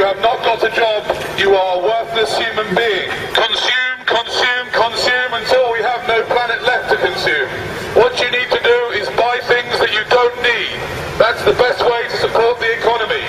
you have not got a job, you are a worthless human being. Consume, consume, consume until we have no planet left to consume. What you need to do is buy things that you don't need. That's the best way to support the economy.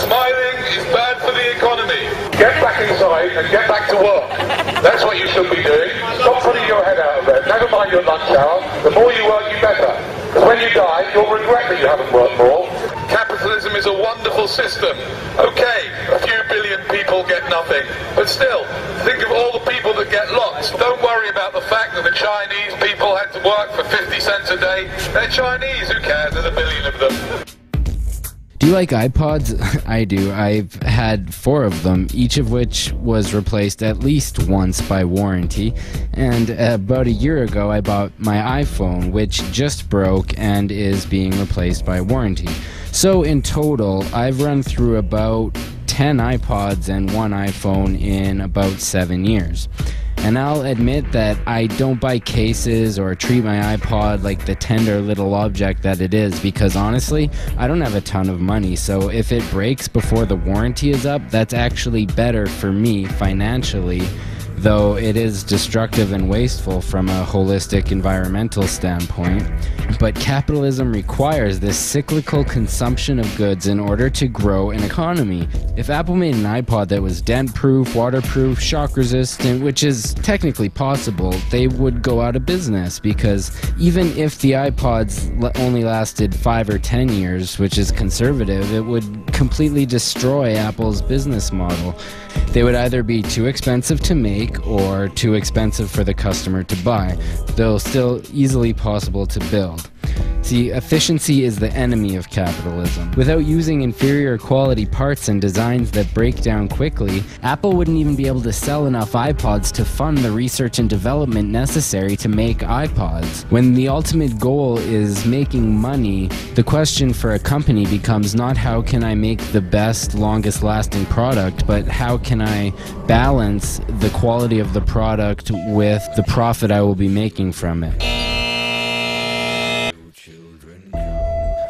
Smiling is bad for the economy. Get back inside and get back to work. That's what you should be doing. Stop putting your head out of bed. Never mind your lunch hour. The more you work, you better. Because when you die, you'll regret that you haven't worked more. Capitalism is a wonderful system. Okay, a few billion people get nothing. But still, think of all the people that get lots. Don't worry about the fact that the Chinese people had to work for 50 cents a day. They're Chinese, who cares? There's a billion of them. Do you like iPods? I do. I've had 4 of them, each of which was replaced at least once by warranty. And about a year ago, I bought my iPhone, which just broke and is being replaced by warranty. So in total, I've run through about 10 iPods and 1 iPhone in about 7 years. And I'll admit that I don't buy cases or treat my iPod like the tender little object that it is, because honestly, I don't have a ton of money, so if it breaks before the warranty is up, that's actually better for me financially, though it is destructive and wasteful from a holistic environmental standpoint. But capitalism requires this cyclical consumption of goods in order to grow an economy. If Apple made an iPod that was dent-proof, waterproof, shock-resistant, which is technically possible, they would go out of business, because even if the iPods only lasted 5 or 10 years, which is conservative, it would completely destroy Apple's business model. They would either be too expensive to make or too expensive for the customer to buy, though still easily possible to build. See, efficiency is the enemy of capitalism. Without using inferior quality parts and designs that break down quickly, Apple wouldn't even be able to sell enough iPods to fund the research and development necessary to make iPods. When the ultimate goal is making money, the question for a company becomes not how can I make the best, longest lasting product, but how can I balance the quality of the product with the profit I will be making from it.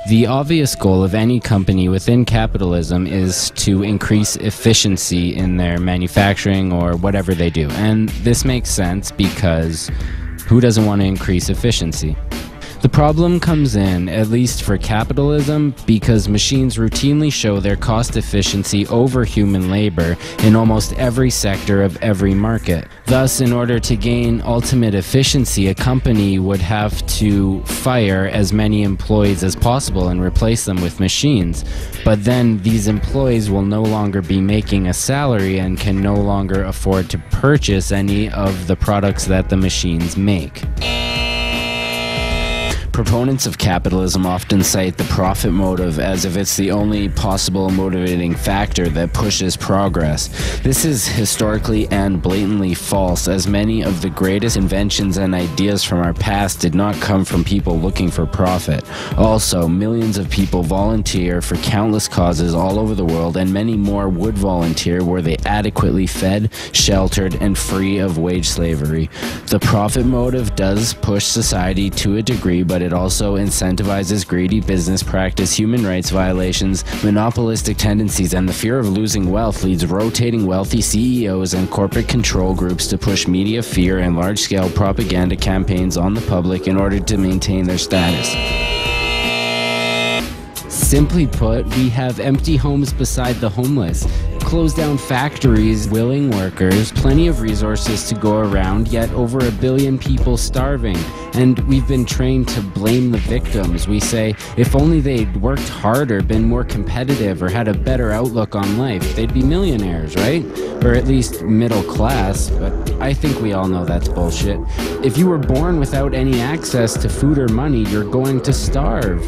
The obvious goal of any company within capitalism is to increase efficiency in their manufacturing or whatever they do. And this makes sense because who doesn't want to increase efficiency? The problem comes in, at least for capitalism, because machines routinely show their cost efficiency over human labor in almost every sector of every market. Thus, in order to gain ultimate efficiency, a company would have to fire as many employees as possible and replace them with machines. But then these employees will no longer be making a salary and can no longer afford to purchase any of the products that the machines make. Proponents of capitalism often cite the profit motive as if it's the only possible motivating factor that pushes progress. This is historically and blatantly false, as many of the greatest inventions and ideas from our past did not come from people looking for profit. Also, millions of people volunteer for countless causes all over the world, and many more would volunteer were they adequately fed, sheltered, and free of wage slavery. The profit motive does push society to a degree, but it also incentivizes greedy business practice, human rights violations, monopolistic tendencies, and the fear of losing wealth leads rotating wealthy CEOs and corporate control groups to push media fear and large-scale propaganda campaigns on the public in order to maintain their status. Simply put, we have empty homes beside the homeless, closed down factories, willing workers, plenty of resources to go around, yet over 1 billion people starving. And we've been trained to blame the victims. We say, if only they'd worked harder, been more competitive, or had a better outlook on life, they'd be millionaires, right? Or at least middle class, but I think we all know that's bullshit. If you were born without any access to food or money, you're going to starve.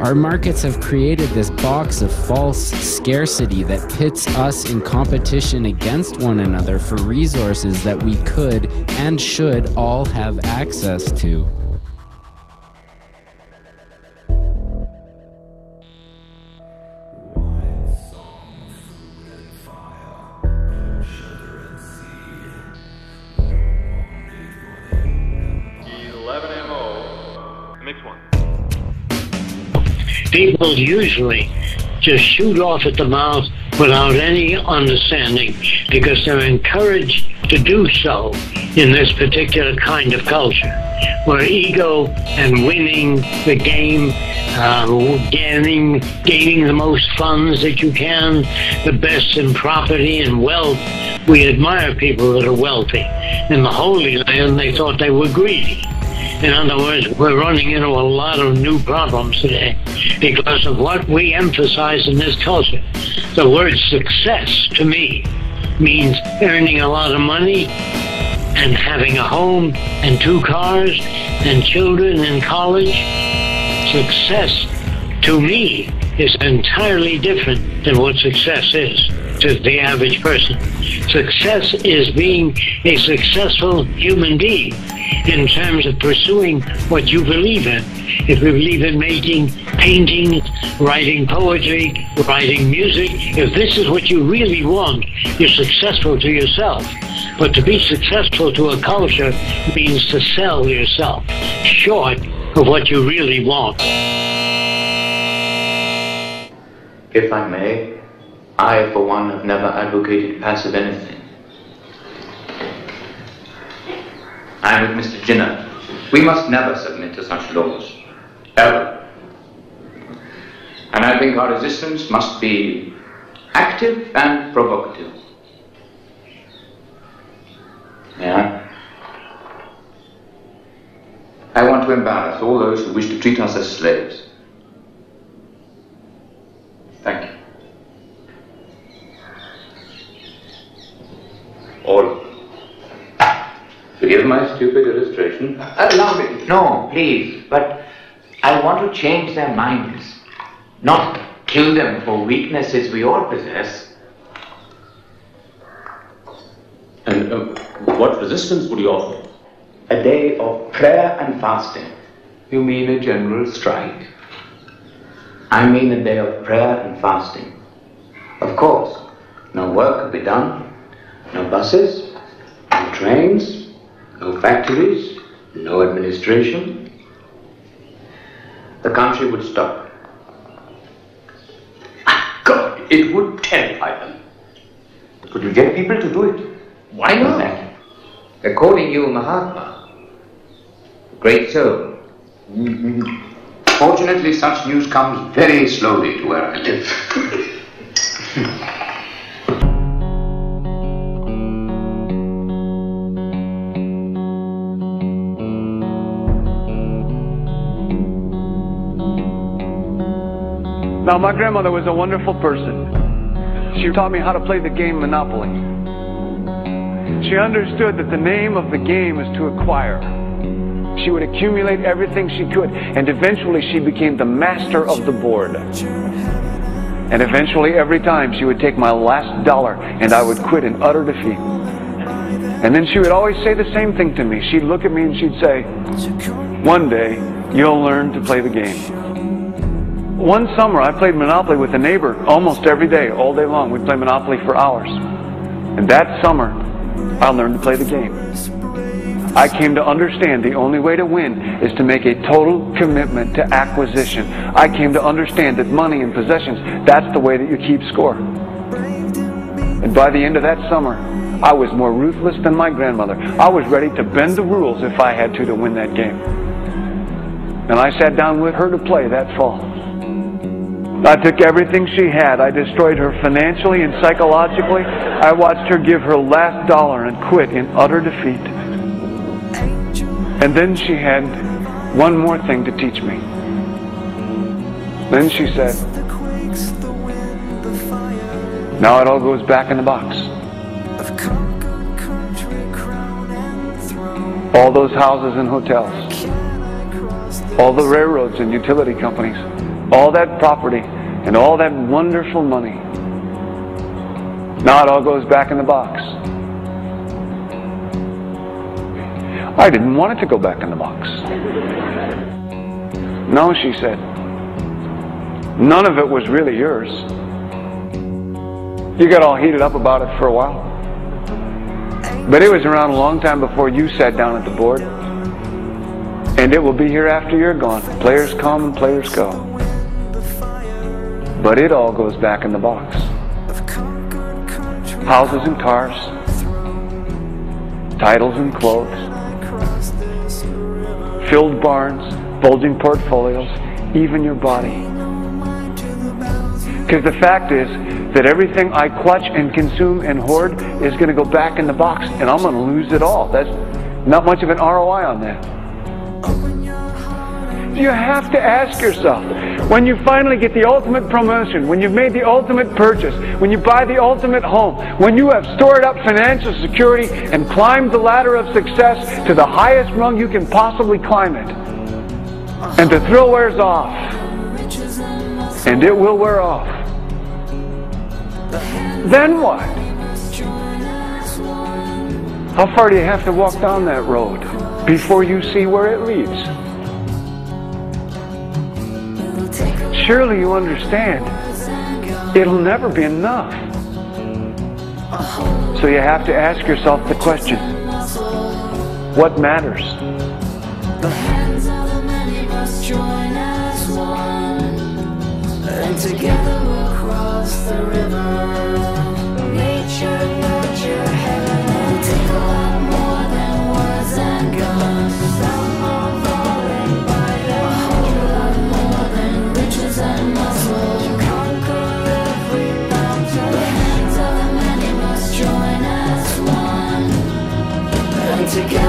Our markets have created this box of false scarcity that pits us in competition against one another for resources that we could and should all have access to. People usually just shoot off at the mouth without any understanding, because they're encouraged to do so in this particular kind of culture, where ego and winning the game, gaining the most funds that you can, the best in property and wealth. We admire people that are wealthy. In the Holy Land, they thought they were greedy. In other words, we're running into a lot of new problems today because of what we emphasize in this culture. The word success, to me, means earning a lot of money and having a home and 2 cars and children in college. Success, to me, is entirely different than what success is to the average person. Success is being a successful human being in terms of pursuing what you believe in. If you believe in making paintings, writing poetry, writing music, if this is what you really want, you're successful to yourself. But to be successful to a culture means to sell yourself short of what you really want. If I may, I, for one, have never advocated passive anything. I am with Mr. Jinnah. We must never submit to such laws. Ever. And I think our resistance must be active and provocative. Yeah? I want to embarrass all those who wish to treat us as slaves. Thank you. All. Forgive my stupid illustration. Allow me. No, please. But I want to change their minds. Not kill them for weaknesses we all possess. And what resistance would you offer? A day of prayer and fasting. You mean a general strike? I mean a day of prayer and fasting. Of course, no work could be done, no buses, no trains, no factories, no administration. The country would stop. God, it would terrify them. Could you get people to do it? Why not? Exactly. They're calling you Mahatma. Great soul. Fortunately, such news comes very slowly to where I live. Now, my grandmother was a wonderful person. She taught me how to play the game Monopoly. She understood that the name of the game is to acquire. She would accumulate everything she could, and eventually she became the master of the board. And eventually, every time, she would take my last dollar, and I would quit in utter defeat. And then she would always say the same thing to me. She'd look at me and she'd say, "One day, you'll learn to play the game." One summer, I played Monopoly with a neighbor almost every day, all day long. We'd play Monopoly for hours. And that summer, I learned to play the game. I came to understand the only way to win is to make a total commitment to acquisition. I came to understand that money and possessions, that's the way that you keep score. And by the end of that summer, I was more ruthless than my grandmother. I was ready to bend the rules if I had to win that game. And I sat down with her to play that fall. I took everything she had. I destroyed her financially and psychologically. I watched her give her last dollar and quit in utter defeat. And then she had one more thing to teach me. Then she said, "Now it all goes back in the box." All those houses and hotels, all the railroads and utility companies, all that property and all that wonderful money. Now it all goes back in the box. I didn't want it to go back in the box. No, she said, none of it was really yours. You got all heated up about it for a while. But it was around a long time before you sat down at the board. And it will be here after you're gone. Players come and players go. But it all goes back in the box. houses and cars, titles and clothes, filled barns, bulging portfolios, even your body. Because the fact is that everything I clutch and consume and hoard is going to go back in the box, and I'm going to lose it all. That's not much of an ROI on that. You have to ask yourself, when you finally get the ultimate promotion, when you've made the ultimate purchase, when you buy the ultimate home, when you have stored up financial security and climbed the ladder of success to the highest rung you can possibly climb it, and the thrill wears off, and it will wear off, then what? How far do you have to walk down that road before you see where it leads? Surely you understand, it'll never be enough. So you have to ask yourself the question, what matters? The hands of the many must join as one, and together we'll cross the river. Nature, nurture, heaven, and take a lot more than words and guns. Some more falling by them, a whole lot more than riches and muscle. Conquer every mountain. The hands of the many must join as one, and together